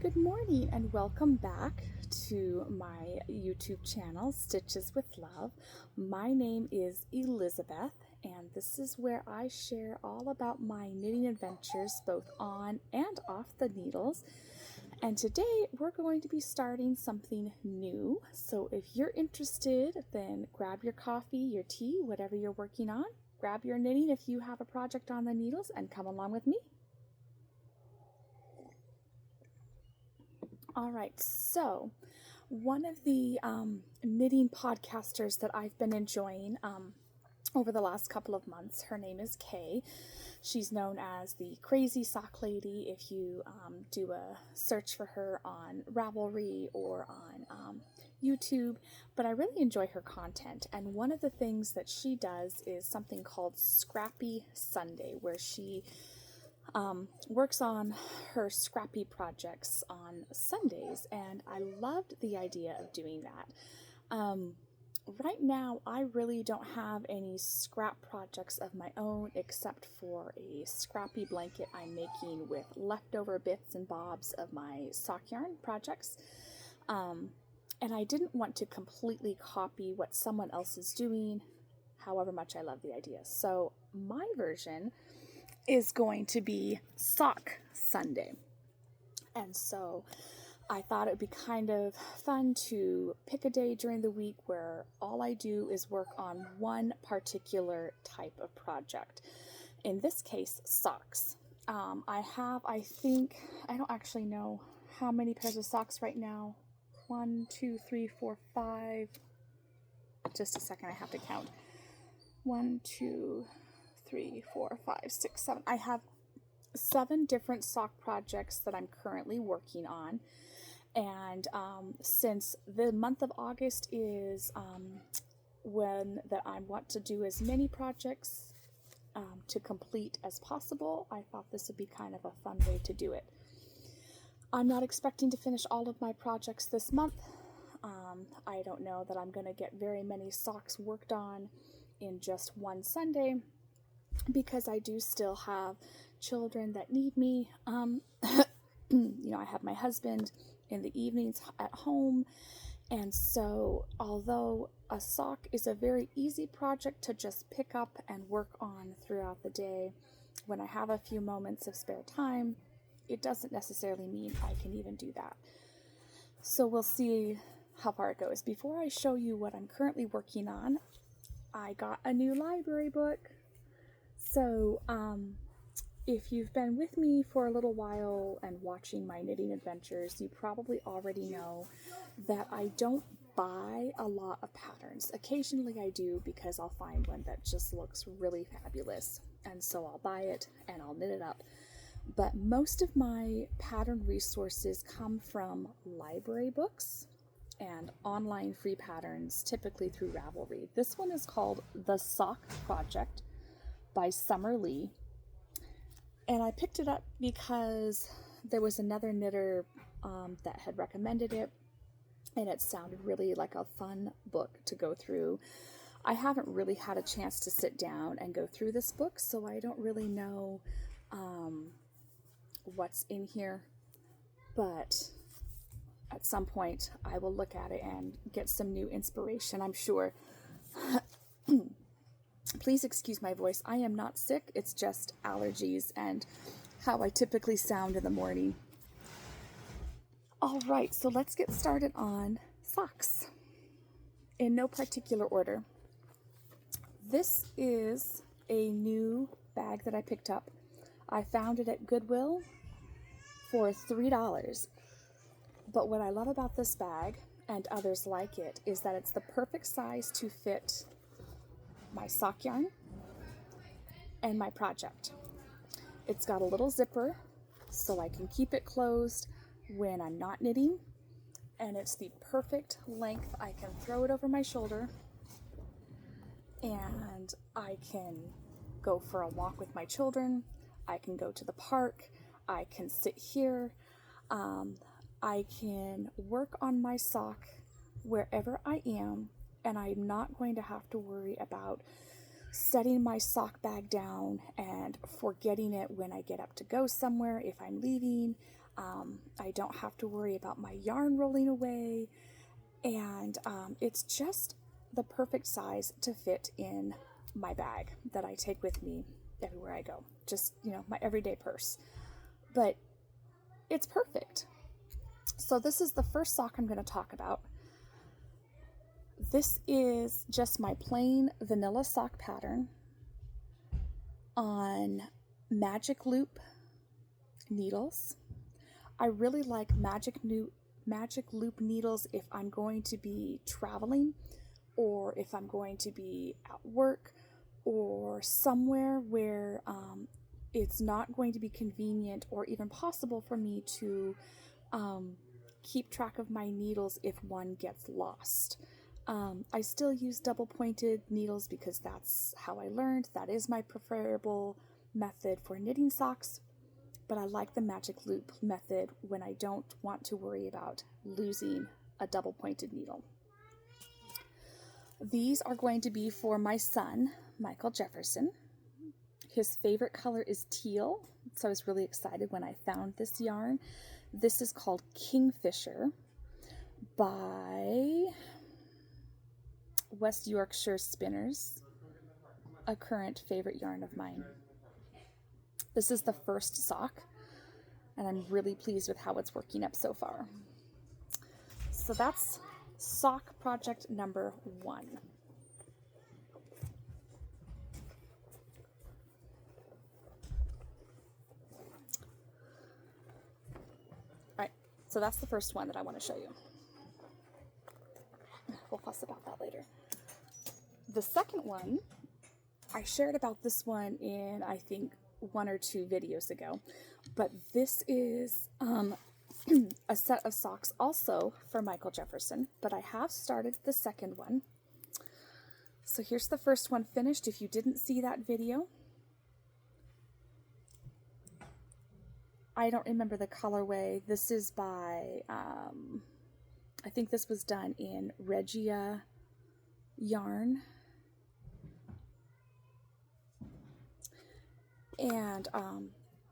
Good morning and welcome back to my YouTube channel, Stitches with Love. My name is Elizabeth, and this is where I share all about my knitting adventures both on and off the needles. And today we're going to be starting something new. So if you're interested, then grab your coffee, your tea, whatever you're working on. Grab your knitting if you have a project on the needles and come along with me. All right, so one of the knitting podcasters that I've been enjoying over the last couple of months, her name is Kay. She's known as the Crazy Sock Lady if you do a search for her on Ravelry or on YouTube, but I really enjoy her content. And one of the things that she does is something called Scrappy Sunday, where she works on her scrappy projects on Sundays, and I loved the idea of doing that. Right now, I really don't have any scrap projects of my own except for a scrappy blanket I'm making with leftover bits and bobs of my sock yarn projects. And I didn't want to completely copy what someone else is doing, however much I love the idea. So my version is going to be Sock Sunday. And so I thought it would be kind of fun to pick a day during the week where all I do is work on one particular type of project. In this case, socks. I don't actually know how many pairs of socks right now. 1, 2, 3, 4, 5. Just a second, I have to count. 1, 2, 3, 4, 5, 6, 7. I have 7 different sock projects that I'm currently working on. And since the month of August is when that I want to do as many projects to complete as possible, I thought this would be kind of a fun way to do it. I'm not expecting to finish all of my projects this month. I don't know that I'm going to get very many socks worked on in just one Sunday, because I do still have children that need me. I have my husband in the evenings at home. And so although a sock is a very easy project to just pick up and work on throughout the day, when I have a few moments of spare time, it doesn't necessarily mean I can even do that. So we'll see how far it goes. Before I show you what I'm currently working on, I got a new library book. So, if you've been with me for a little while and watching my knitting adventures, you probably already know that I don't buy a lot of patterns. Occasionally I do, because I'll find one that just looks really fabulous, and so I'll buy it and I'll knit it up. But most of my pattern resources come from library books and online free patterns, typically through Ravelry. This one is called The Sock Project by Summer Lee. And I picked it up because there was another knitter that had recommended it, and it sounded really like a fun book to go through. I haven't really had a chance to sit down and go through this book, so I don't really know what's in here, but at some point I will look at it and get some new inspiration, I'm sure. Please excuse my voice. I am not sick. It's just allergies and how I typically sound in the morning. All right, so let's get started on socks in no particular order. This is a new bag that I picked up. I found it at Goodwill for $3. But what I love about this bag and others like it is that it's the perfect size to fit my sock yarn and my project. It's got a little zipper so I can keep it closed when I'm not knitting, and it's the perfect length. I can throw it over my shoulder and I can go for a walk with my children. I can go to the park. I can sit here. I can work on my sock wherever I am, and I'm not going to have to worry about setting my sock bag down and forgetting it when I get up to go somewhere if I'm leaving. I don't have to worry about my yarn rolling away, and it's just the perfect size to fit in my bag that I take with me everywhere I go. Just, my everyday purse. But it's perfect. So this is the first sock I'm going to talk about. This is just my plain vanilla sock pattern on Magic Loop needles. I really like Magic Loop needles if I'm going to be traveling, or if I'm going to be at work, or somewhere where it's not going to be convenient or even possible for me to keep track of my needles if one gets lost. I still use double pointed needles because that's how I learned. That is my preferable method for knitting socks, but I like the Magic Loop method when I don't want to worry about losing a double pointed needle. These are going to be for my son, Michael Jefferson. His favorite color is teal, so I was really excited when I found this yarn. This is called Kingfisher by West Yorkshire Spinners, a current favorite yarn of mine. This is the first sock, and I'm really pleased with how it's working up so far. So that's sock project number 1. Alright, so that's the first one that I want to show you. We'll fuss about that later. The second one, I shared about this one in, I think, 1 or 2 videos ago, but this is a set of socks also for Michael Jefferson, but I have started the second one. So here's the first one finished. If you didn't see that video, I don't remember the colorway. This is by, I think this was done in Regia yarn. And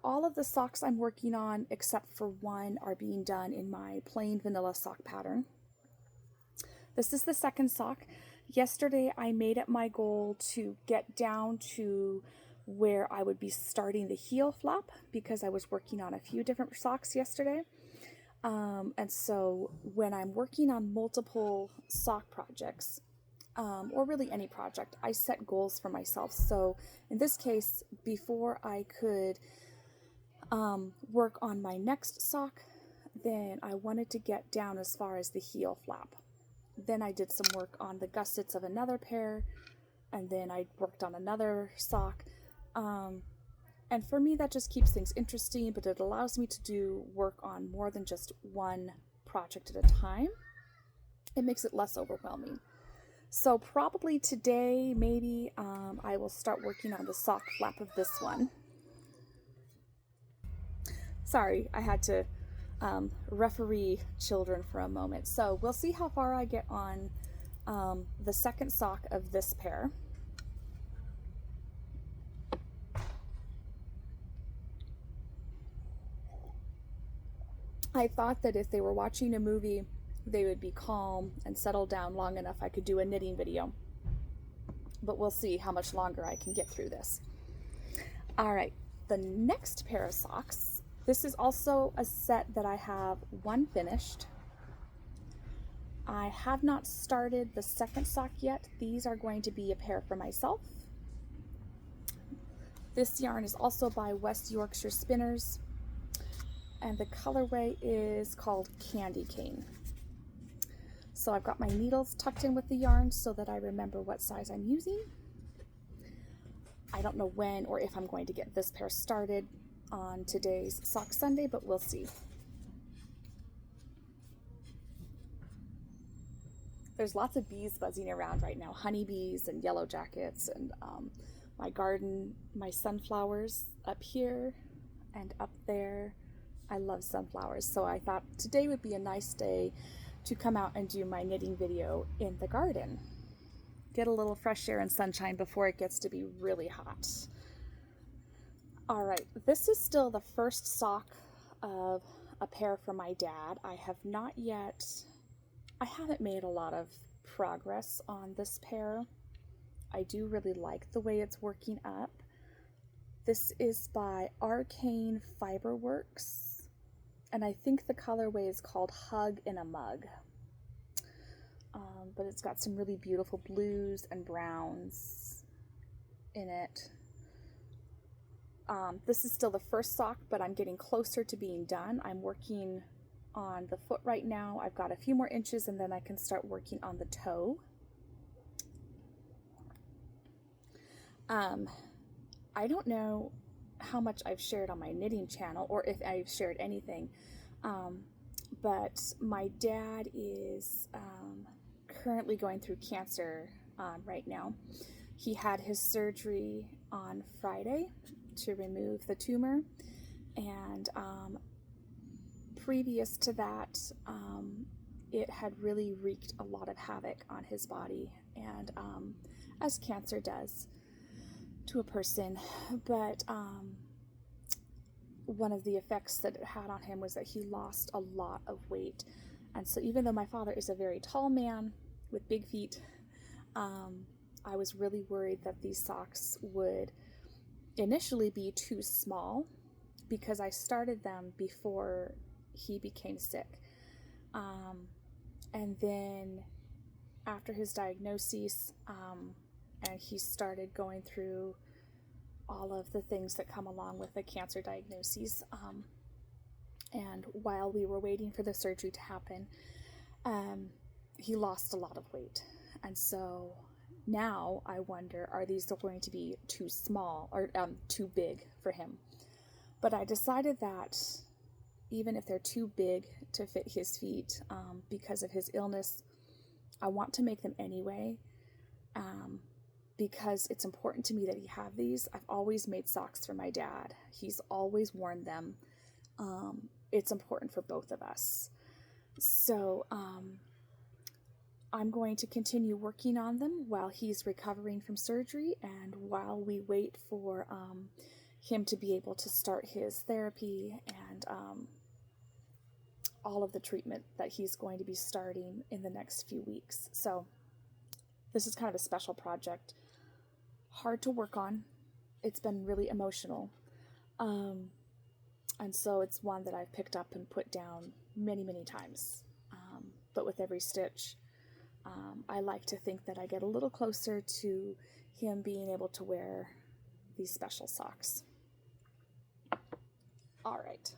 all of the socks I'm working on, except for one, are being done in my plain vanilla sock pattern. This is the second sock. Yesterday, I made it my goal to get down to where I would be starting the heel flap because I was working on a few different socks yesterday. And so when I'm working on multiple sock projects, or really any project, I set goals for myself. So in this case, before I could work on my next sock, then I wanted to get down as far as the heel flap. Then I did some work on the gussets of another pair, and then I worked on another sock. And for me, that just keeps things interesting, but it allows me to do work on more than just one project at a time. It makes it less overwhelming. So probably today, maybe, I will start working on the sock flap of this one. Sorry, I had to referee children for a moment. So we'll see how far I get on the second sock of this pair. I thought that if they were watching a movie, they would be calm and settle down long enough I could do a knitting video. But we'll see how much longer I can get through this. All right, the next pair of socks. This is also a set that I have one finished. I have not started the second sock yet. These are going to be a pair for myself. This yarn is also by West Yorkshire Spinners, and the colorway is called Candy Cane. So I've got my needles tucked in with the yarn so that I remember what size I'm using. I don't know when or if I'm going to get this pair started on today's Sock Sunday, but we'll see. There's lots of bees buzzing around right now, honeybees and yellow jackets, and my garden, my sunflowers up here and up there. I love sunflowers, so I thought today would be a nice day to come out and do my knitting video in the garden. Get a little fresh air and sunshine before it gets to be really hot. All right, this is still the first sock of a pair for my dad. I haven't made a lot of progress on this pair. I do really like the way it's working up. This is by Arcane Fiberworks, and I think the colorway is called Hug in a Mug. But it's got some really beautiful blues and browns in it. This is still the first sock, but I'm getting closer to being done. I'm working on the foot right now. I've got a few more inches and then I can start working on the toe. I don't know how much I've shared on my knitting channel or if I've shared anything, but my dad is currently going through cancer right now. He had his surgery on Friday to remove the tumor, and previous to that, it had really wreaked a lot of havoc on his body, and as cancer does to a person. But one of the effects that it had on him was that he lost a lot of weight. And so even though my father is a very tall man with big feet, I was really worried that these socks would initially be too small because I started them before he became sick. And then after his diagnosis, and he started going through all of the things that come along with a cancer diagnosis. And while we were waiting for the surgery to happen, he lost a lot of weight. And so now I wonder, are these going to be too small or too big for him? But I decided that even if they're too big to fit his feet because of his illness, I want to make them anyway. Because it's important to me that he have these. I've always made socks for my dad. He's always worn them. It's important for both of us. So I'm going to continue working on them while he's recovering from surgery and while we wait for him to be able to start his therapy and all of the treatment that he's going to be starting in the next few weeks. So this is kind of a special project. Hard to work on. It's been really emotional. And so it's one that I've picked up and put down many, many times. But with every stitch, I like to think that I get a little closer to him being able to wear these special socks. All right.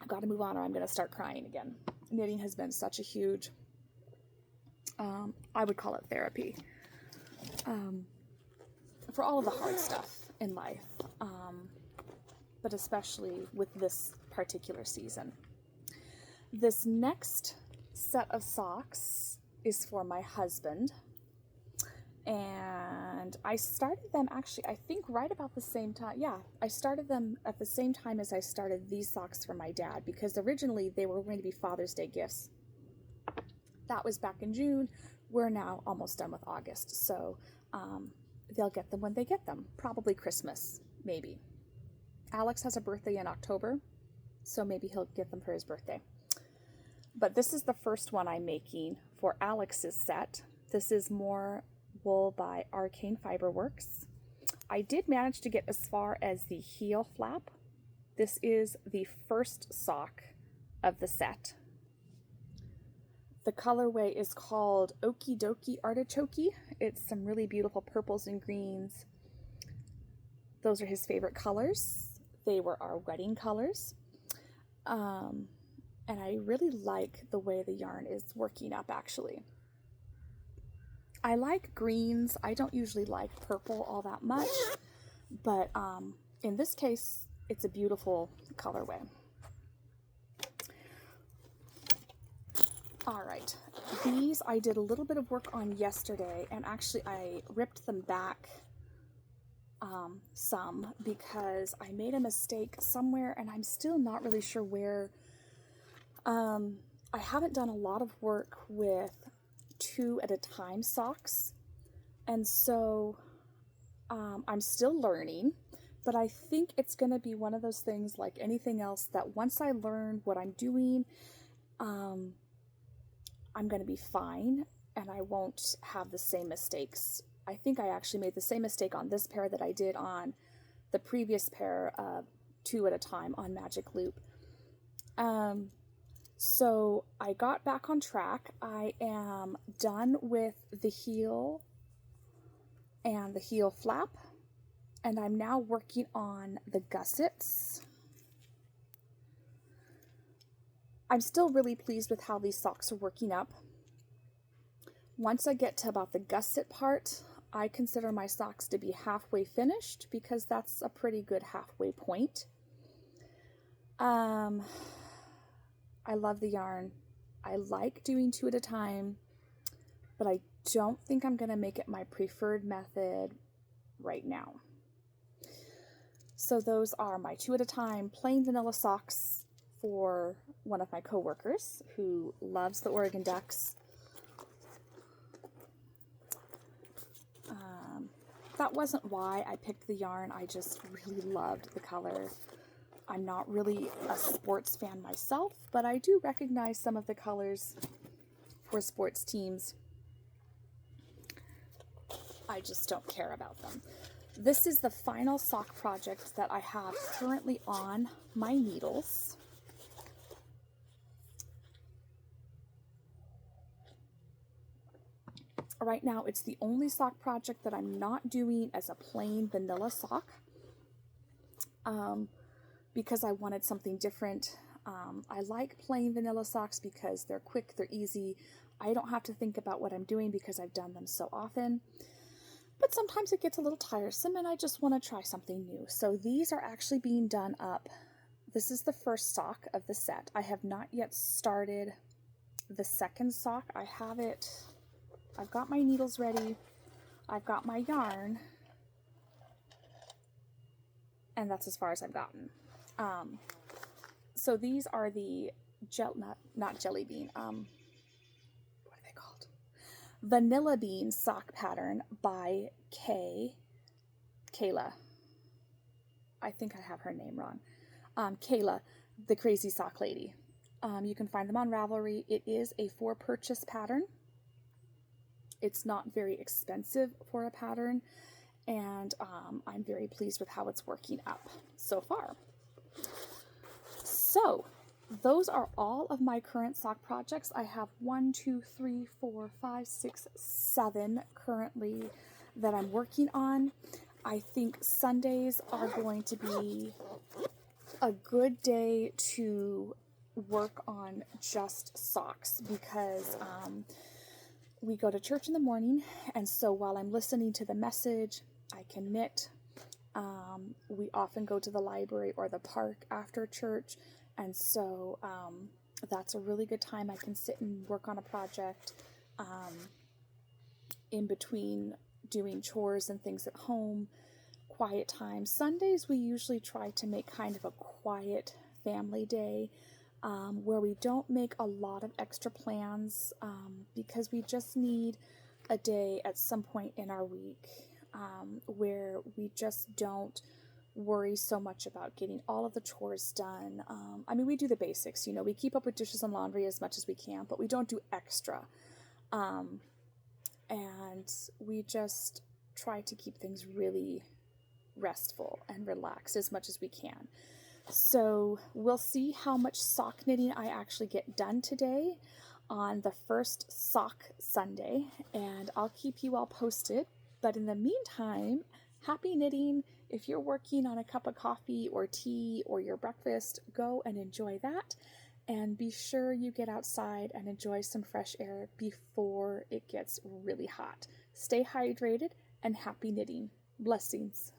I've got to move on or I'm going to start crying again. Knitting has been such a huge, I would call it therapy, for all of the hard stuff in life, but especially with this particular season. This next set of socks is for my husband, and I started them actually, I think right about the same time. Yeah, I started them at the same time as I started these socks for my dad, because originally they were going to be Father's Day gifts. That was back in June. We're now almost done with August, so they'll get them when they get them. Probably Christmas, maybe. Alex has a birthday in October, so maybe he'll get them for his birthday. But this is the first one I'm making for Alex's set. This is more wool by Arcane Fiberworks. I did manage to get as far as the heel flap. This is the first sock of the set. The colorway is called Okie Dokie Artichoke. It's some really beautiful purples and greens. Those are his favorite colors. They were our wedding colors. And I really like the way the yarn is working up, actually. I like greens. I don't usually like purple all that much, but in this case, it's a beautiful colorway. All right, these I did a little bit of work on yesterday, and actually I ripped them back some because I made a mistake somewhere, and I'm still not really sure where. I haven't done a lot of work with 2 at a time socks, and so I'm still learning, But I think it's going to be one of those things like anything else that once I learn what I'm doing, I'm going to be fine and I won't have the same mistakes. I think I actually made the same mistake on this pair that I did on the previous pair, 2 at a time on Magic Loop. So I got back on track. I am done with the heel and the heel flap, and I'm now working on the gussets. I'm still really pleased with how these socks are working up. Once I get to about the gusset part, I consider my socks to be halfway finished because that's a pretty good halfway point. I love the yarn. I like doing 2 at a time, but I don't think I'm going to make it my preferred method right now. So those are my 2 at a time plain vanilla socks for one of my coworkers who loves the Oregon Ducks. That wasn't why I picked the yarn. I just really loved the color. I'm not really a sports fan myself, but I do recognize some of the colors for sports teams. I just don't care about them. This is the final sock project that I have currently on my needles. Right now, it's the only sock project that I'm not doing as a plain vanilla sock because I wanted something different. I like plain vanilla socks because they're quick, they're easy. I don't have to think about what I'm doing because I've done them so often. But sometimes it gets a little tiresome and I just want to try something new. So these are actually being done up. This is the first sock of the set. I have not yet started the second sock. I've got my needles ready, I've got my yarn, and that's as far as I've gotten. So these are the not jelly bean, what are they called? Vanilla Bean sock pattern by Kayla. I think I have her name wrong. Kayla, the crazy sock lady. You can find them on Ravelry. It is a for purchase pattern. It's not very expensive for a pattern, and I'm very pleased with how it's working up so far. So those are all of my current sock projects. I have 1, 2, 3, 4, 5, 6, 7 currently that I'm working on. I think Sundays are going to be a good day to work on just socks because we go to church in the morning, and so while I'm listening to the message, I can knit. We often go to the library or the park after church, and so that's a really good time I can sit and work on a project in between doing chores and things at home, quiet time. Sundays we usually try to make kind of a quiet family day, where we don't make a lot of extra plans because we just need a day at some point in our week where we just don't worry so much about getting all of the chores done. I mean, we do the basics, we keep up with dishes and laundry as much as we can, but we don't do extra. And we just try to keep things really restful and relaxed as much as we can. So we'll see how much sock knitting I actually get done today on the first sock Sunday, and I'll keep you all posted. But in the meantime, happy knitting. If you're working on a cup of coffee or tea or your breakfast, go and enjoy that. And be sure you get outside and enjoy some fresh air before it gets really hot. Stay hydrated and happy knitting. Blessings.